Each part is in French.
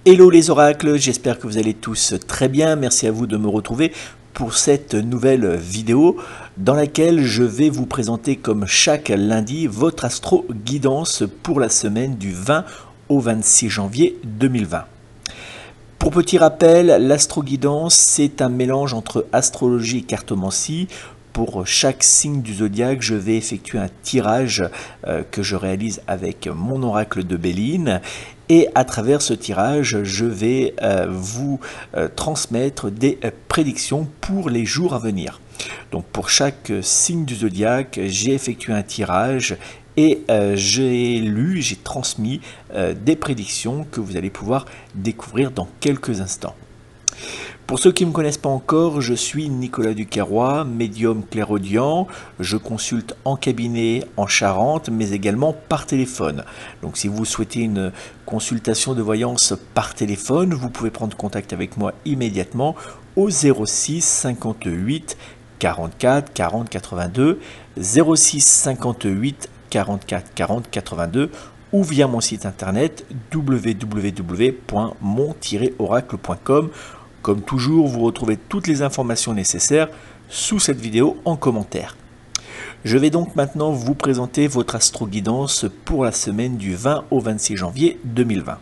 Hello les oracles, j'espère que vous allez tous très bien. Merci à vous de me retrouver pour cette nouvelle vidéo dans laquelle je vais vous présenter comme chaque lundi votre astro guidance pour la semaine du 20 au 26 janvier 2020. Pour petit rappel, l'astro guidance c'est un mélange entre astrologie et cartomancie. Pour chaque signe du zodiaque, je vais effectuer un tirage que je réalise avec mon oracle de Béline. Et à travers ce tirage, je vais vous transmettre des prédictions pour les jours à venir. Donc pour chaque signe du zodiaque, j'ai effectué un tirage et j'ai transmis des prédictions que vous allez pouvoir découvrir dans quelques instants. Pour ceux qui ne me connaissent pas encore, je suis Nicolas Ducarrois, médium clairaudient. Je consulte en cabinet en Charente, mais également par téléphone. Donc si vous souhaitez une consultation de voyance par téléphone, vous pouvez prendre contact avec moi immédiatement au 06 58 44 40 82, 06 58 44 40 82 ou via mon site internet www.mon-oracle.com. Comme toujours, vous retrouvez toutes les informations nécessaires sous cette vidéo en commentaire. Je vais donc maintenant vous présenter votre astro-guidance pour la semaine du 20 au 26 janvier 2020.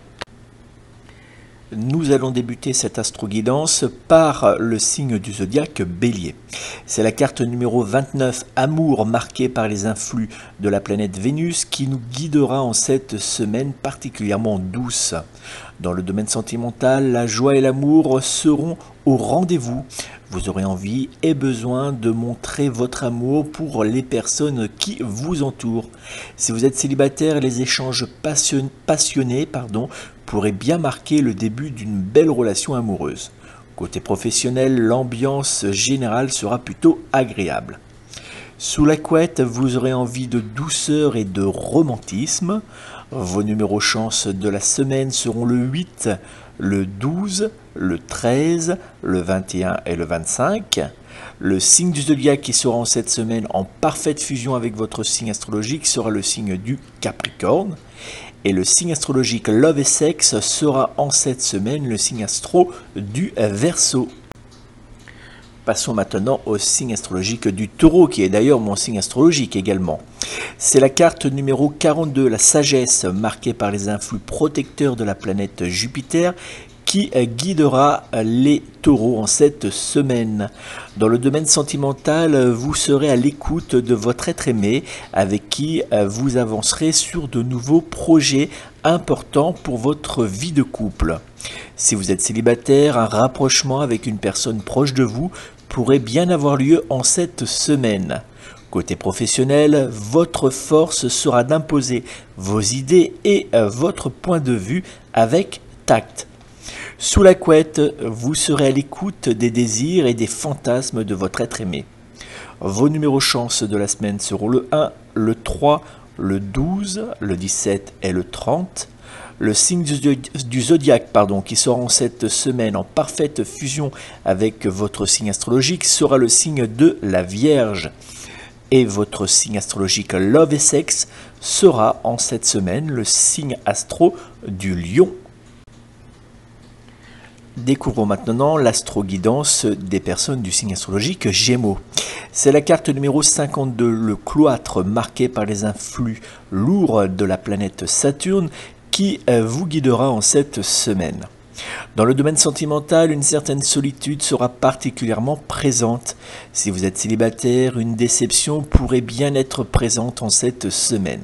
Nous allons débuter cette astro-guidance par le signe du zodiaque Bélier. C'est la carte numéro 29, Amour, marquée par les influx de la planète Vénus, qui nous guidera en cette semaine particulièrement douce. Dans le domaine sentimental, la joie et l'amour seront au rendez-vous. Vous aurez envie et besoin de montrer votre amour pour les personnes qui vous entourent. Si vous êtes célibataire, les échanges passionnés pourraient bien marquer le début d'une belle relation amoureuse. Côté professionnel, l'ambiance générale sera plutôt agréable. Sous la couette, vous aurez envie de douceur et de romantisme. Vos numéros chance de la semaine seront le 8, le 12, le 13, le 21 et le 25. Le signe du zodiaque qui sera en cette semaine en parfaite fusion avec votre signe astrologique sera le signe du Capricorne. Et le signe astrologique Love et Sexe sera en cette semaine le signe astro du Verseau. Passons maintenant au signe astrologique du Taureau, qui est d'ailleurs mon signe astrologique également. C'est la carte numéro 42, la sagesse, marquée par les influx protecteurs de la planète Jupiter, qui guidera les taureaux en cette semaine. Dans le domaine sentimental, vous serez à l'écoute de votre être aimé, avec qui vous avancerez sur de nouveaux projets importants pour votre vie de couple. Si vous êtes célibataire, un rapprochement avec une personne proche de vous pourrait bien avoir lieu en cette semaine. Côté professionnel, votre force sera d'imposer vos idées et votre point de vue avec tact. Sous la couette, vous serez à l'écoute des désirs et des fantasmes de votre être aimé. Vos numéros chance de la semaine seront le 1, le 3, le 12, le 17 et le 30. Le signe du zodiaque qui sera en cette semaine en parfaite fusion avec votre signe astrologique sera le signe de la Vierge. Et votre signe astrologique Love et Sexe sera en cette semaine le signe astro du Lion. Découvrons maintenant l'astro-guidance des personnes du signe astrologique Gémeaux. C'est la carte numéro 52, le cloître marqué par les influx lourds de la planète Saturne qui vous guidera en cette semaine. Dans le domaine sentimental, une certaine solitude sera particulièrement présente. Si vous êtes célibataire, une déception pourrait bien être présente en cette semaine.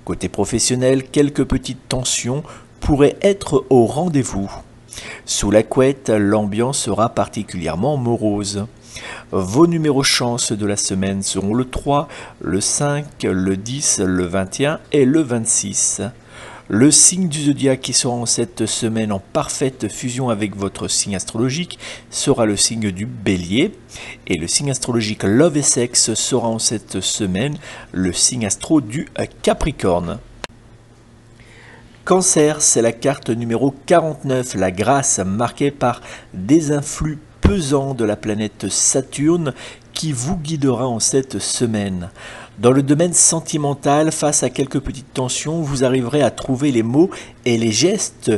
Côté professionnel, quelques petites tensions pourraient être au rendez-vous. Sous la couette, l'ambiance sera particulièrement morose. Vos numéros chance de la semaine seront le 3, le 5, le 10, le 21 et le 26. Le signe du zodiaque qui sera en cette semaine en parfaite fusion avec votre signe astrologique sera le signe du Bélier. Et le signe astrologique Love et Sexe sera en cette semaine le signe astro du Capricorne. Cancer, c'est la carte numéro 49, la grâce, marquée par des influx pesants de la planète Saturne qui vous guidera en cette semaine. Dans le domaine sentimental, face à quelques petites tensions, vous arriverez à trouver les mots et les gestes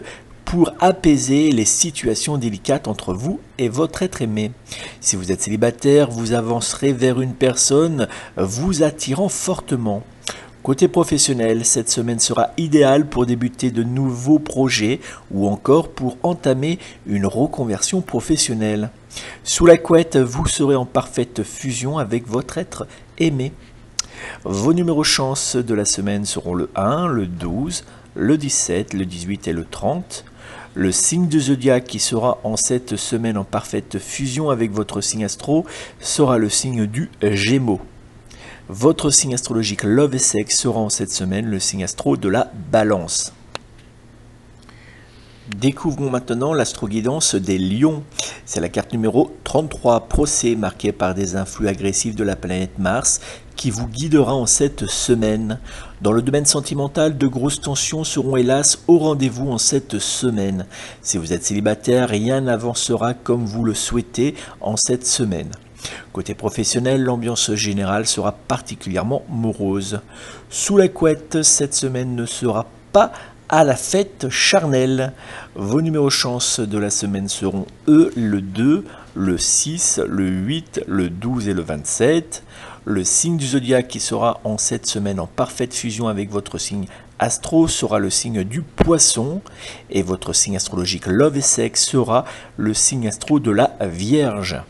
pour apaiser les situations délicates entre vous et votre être aimé. Si vous êtes célibataire, vous avancerez vers une personne vous attirant fortement. Côté professionnel, cette semaine sera idéale pour débuter de nouveaux projets ou encore pour entamer une reconversion professionnelle. Sous la couette, vous serez en parfaite fusion avec votre être aimé. Vos numéros chance de la semaine seront le 1, le 12, le 17, le 18 et le 30. Le signe du zodiaque qui sera en cette semaine en parfaite fusion avec votre signe astro sera le signe du Gémeaux. Votre signe astrologique Love et Sexe sera en cette semaine le signe astro de la Balance. Découvrons maintenant l'astroguidance des Lions. C'est la carte numéro 33, procès marqué par des influx agressifs de la planète Mars qui vous guidera en cette semaine. Dans le domaine sentimental, de grosses tensions seront hélas au rendez-vous en cette semaine. Si vous êtes célibataire, rien n'avancera comme vous le souhaitez en cette semaine. Côté professionnel, l'ambiance générale sera particulièrement morose. Sous la couette, cette semaine ne sera pas à la fête charnelle. Vos numéros chance de la semaine seront le 2, le 6, le 8, le 12 et le 27. Le signe du zodiaque qui sera en cette semaine en parfaite fusion avec votre signe astro sera le signe du Poisson et votre signe astrologique Love et Sexe sera le signe astro de la Vierge.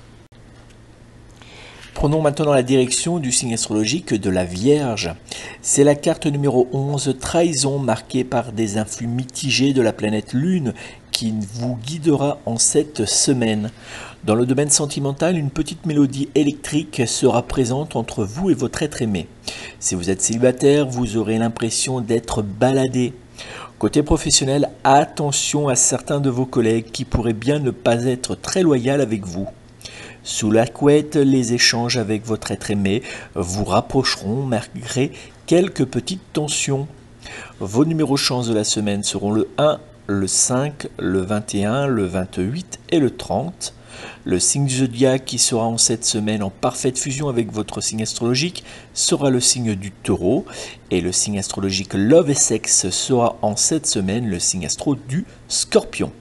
Prenons maintenant la direction du signe astrologique de la Vierge. C'est la carte numéro 11, trahison, marquée par des influx mitigés de la planète Lune qui vous guidera en cette semaine. Dans le domaine sentimental, une petite mélodie électrique sera présente entre vous et votre être aimé. Si vous êtes célibataire, vous aurez l'impression d'être baladé. Côté professionnel, attention à certains de vos collègues qui pourraient bien ne pas être très loyaux avec vous. Sous la couette, les échanges avec votre être aimé vous rapprocheront malgré quelques petites tensions. Vos numéros chance de la semaine seront le 1, le 5, le 21, le 28 et le 30. Le signe du zodiaque qui sera en cette semaine en parfaite fusion avec votre signe astrologique sera le signe du Taureau et le signe astrologique Love et Sexe sera en cette semaine le signe astro du Scorpion.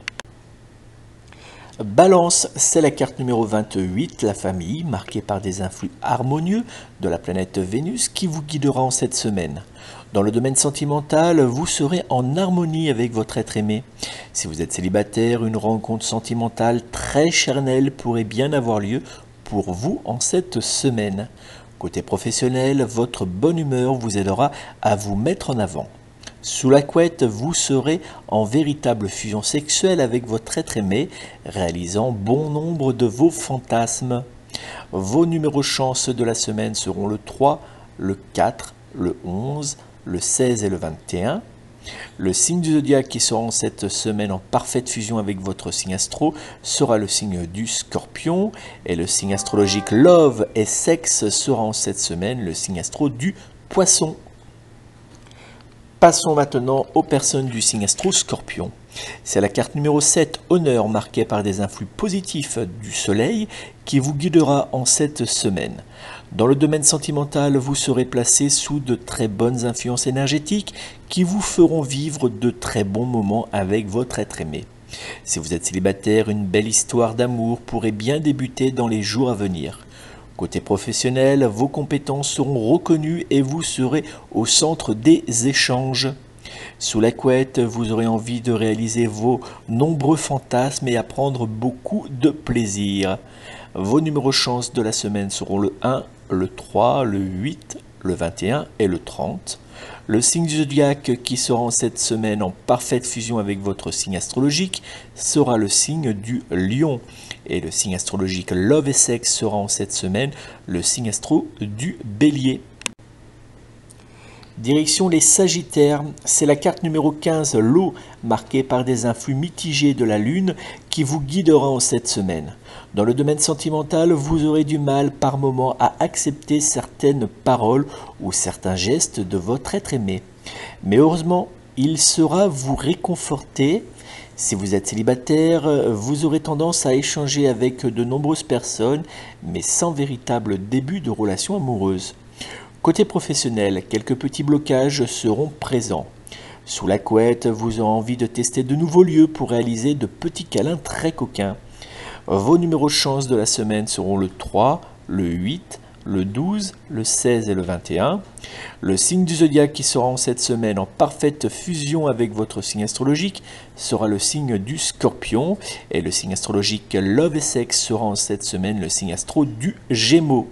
Balance, c'est la carte numéro 28, la famille, marquée par des influx harmonieux de la planète Vénus qui vous guidera en cette semaine. Dans le domaine sentimental, vous serez en harmonie avec votre être aimé. Si vous êtes célibataire, une rencontre sentimentale très charnelle pourrait bien avoir lieu pour vous en cette semaine. Côté professionnel, votre bonne humeur vous aidera à vous mettre en avant. Sous la couette, vous serez en véritable fusion sexuelle avec votre être aimé, réalisant bon nombre de vos fantasmes. Vos numéros chance de la semaine seront le 3, le 4, le 11, le 16 et le 21. Le signe du zodiaque qui sera en cette semaine en parfaite fusion avec votre signe astro sera le signe du Scorpion et le signe astrologique Love et Sexe sera en cette semaine le signe astro du Poisson. Passons maintenant aux personnes du signe astro Scorpion. C'est la carte numéro 7, honneur, marquée par des influx positifs du soleil qui vous guidera en cette semaine. Dans le domaine sentimental, vous serez placé sous de très bonnes influences énergétiques qui vous feront vivre de très bons moments avec votre être aimé. Si vous êtes célibataire, une belle histoire d'amour pourrait bien débuter dans les jours à venir. Côté professionnel, vos compétences seront reconnues et vous serez au centre des échanges. Sous la couette, vous aurez envie de réaliser vos nombreux fantasmes et à prendre beaucoup de plaisir. Vos numéros chance de la semaine seront le 1, le 3, le 8, le 21 et le 30. Le signe du zodiaque qui sera en cette semaine en parfaite fusion avec votre signe astrologique sera le signe du Lion. Et le signe astrologique Love et Sexe sera en cette semaine le signe astro du Bélier. Direction les Sagittaires, c'est la carte numéro 15, l'eau, marquée par des influx mitigés de la Lune qui vous guidera en cette semaine. Dans le domaine sentimental, vous aurez du mal par moment à accepter certaines paroles ou certains gestes de votre être aimé. Mais heureusement, il saura vous réconforter. Si vous êtes célibataire, vous aurez tendance à échanger avec de nombreuses personnes, mais sans véritable début de relation amoureuse. Côté professionnel, quelques petits blocages seront présents. Sous la couette, vous aurez envie de tester de nouveaux lieux pour réaliser de petits câlins très coquins. Vos numéros chance de la semaine seront le 3, le 8, le 12, le 16 et le 21. Le signe du zodiaque qui sera en cette semaine en parfaite fusion avec votre signe astrologique sera le signe du Scorpion. Et le signe astrologique Love et Sexe sera en cette semaine le signe astro du Gémeaux.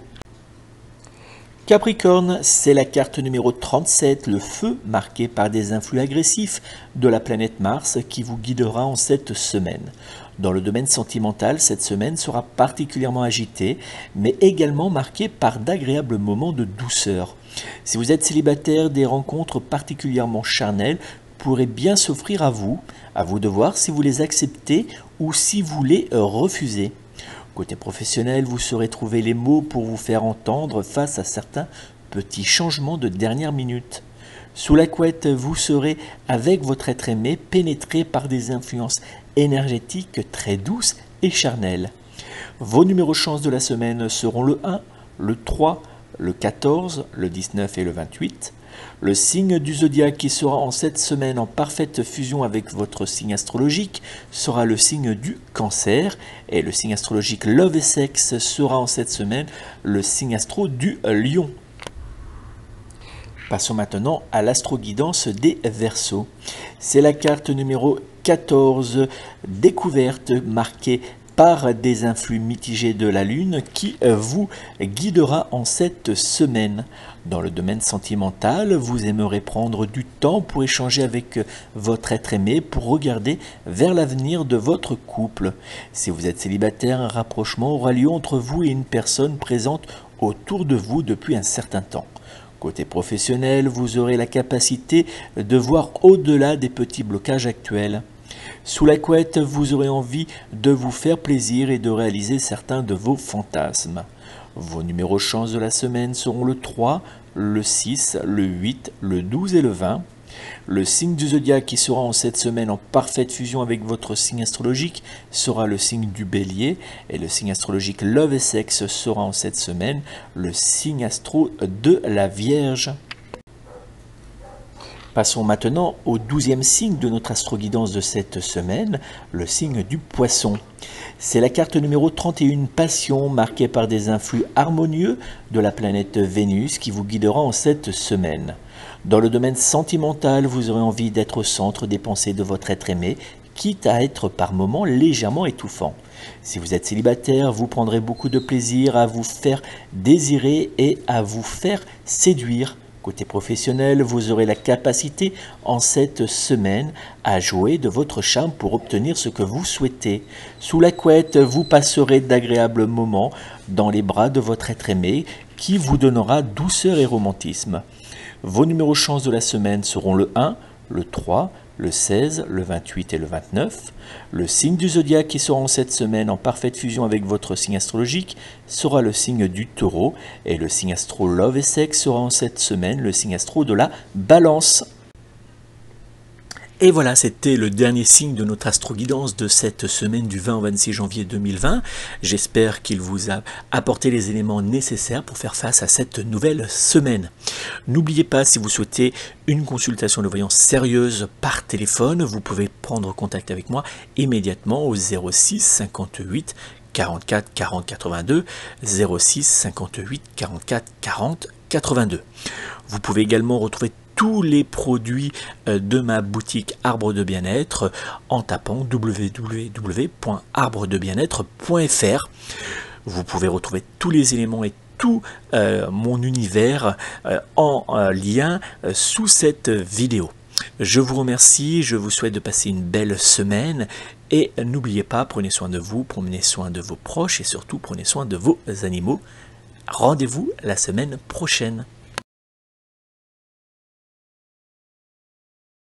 Capricorne, c'est la carte numéro 37, le feu, marqué par des influx agressifs de la planète Mars qui vous guidera en cette semaine. Dans le domaine sentimental, cette semaine sera particulièrement agitée, mais également marquée par d'agréables moments de douceur. Si vous êtes célibataire, des rencontres particulièrement charnelles pourraient bien s'offrir à vous de voir si vous les acceptez ou si vous les refusez. Côté professionnel, vous saurez trouver les mots pour vous faire entendre face à certains petits changements de dernière minute. Sous la couette, vous serez, avec votre être aimé, pénétré par des influences énergétiques très douces et charnelles. Vos numéros chance de la semaine seront le 1, le 3, le 14, le 19 et le 28. Le signe du zodiaque qui sera en cette semaine en parfaite fusion avec votre signe astrologique sera le signe du Cancer, et le signe astrologique Love et Sexe sera en cette semaine le signe astro du Lion. Passons maintenant à l'astro-guidance des Verseaux. C'est la carte numéro 14, découverte, marquée par des influx mitigés de la Lune qui vous guidera en cette semaine. Dans le domaine sentimental, vous aimerez prendre du temps pour échanger avec votre être aimé, pour regarder vers l'avenir de votre couple. Si vous êtes célibataire, un rapprochement aura lieu entre vous et une personne présente autour de vous depuis un certain temps. Côté professionnel, vous aurez la capacité de voir au-delà des petits blocages actuels. Sous la couette, vous aurez envie de vous faire plaisir et de réaliser certains de vos fantasmes. Vos numéros chance de la semaine seront le 3, le 6, le 8, le 12 et le 20. Le signe du zodiaque qui sera en cette semaine en parfaite fusion avec votre signe astrologique sera le signe du Bélier, et le signe astrologique Love et Sexe sera en cette semaine le signe astro de la Vierge. Passons maintenant au 12e signe de notre astroguidance de cette semaine, le signe du Poisson. C'est la carte numéro 31, Passion, marquée par des influx harmonieux de la planète Vénus qui vous guidera en cette semaine. Dans le domaine sentimental, vous aurez envie d'être au centre des pensées de votre être aimé, quitte à être par moments légèrement étouffant. Si vous êtes célibataire, vous prendrez beaucoup de plaisir à vous faire désirer et à vous faire séduire. Côté professionnel, vous aurez la capacité en cette semaine à jouer de votre charme pour obtenir ce que vous souhaitez. Sous la couette, vous passerez d'agréables moments dans les bras de votre être aimé qui vous donnera douceur et romantisme. Vos numéros chance de la semaine seront le 1, le 3, le 16, le 28 et le 29. Le signe du zodiaque qui sera en cette semaine en parfaite fusion avec votre signe astrologique sera le signe du Taureau, et le signe astro Love et Sexe sera en cette semaine le signe astro de la Balance. Et voilà, c'était le dernier signe de notre astroguidance de cette semaine du 20 au 26 janvier 2020. J'espère qu'il vous a apporté les éléments nécessaires pour faire face à cette nouvelle semaine. N'oubliez pas, si vous souhaitez une consultation de voyance sérieuse par téléphone, vous pouvez prendre contact avec moi immédiatement au 06 58 44 40 82, 06 58 44 40 82. Vous pouvez également retrouver tous les produits de ma boutique Arbre de Bien-être en tapant www.arbredebienêtre.fr. Vous pouvez retrouver tous les éléments et tout mon univers en lien sous cette vidéo. Je vous remercie, je vous souhaite de passer une belle semaine et n'oubliez pas, prenez soin de vous, prenez soin de vos proches et surtout prenez soin de vos animaux. Rendez-vous la semaine prochaine.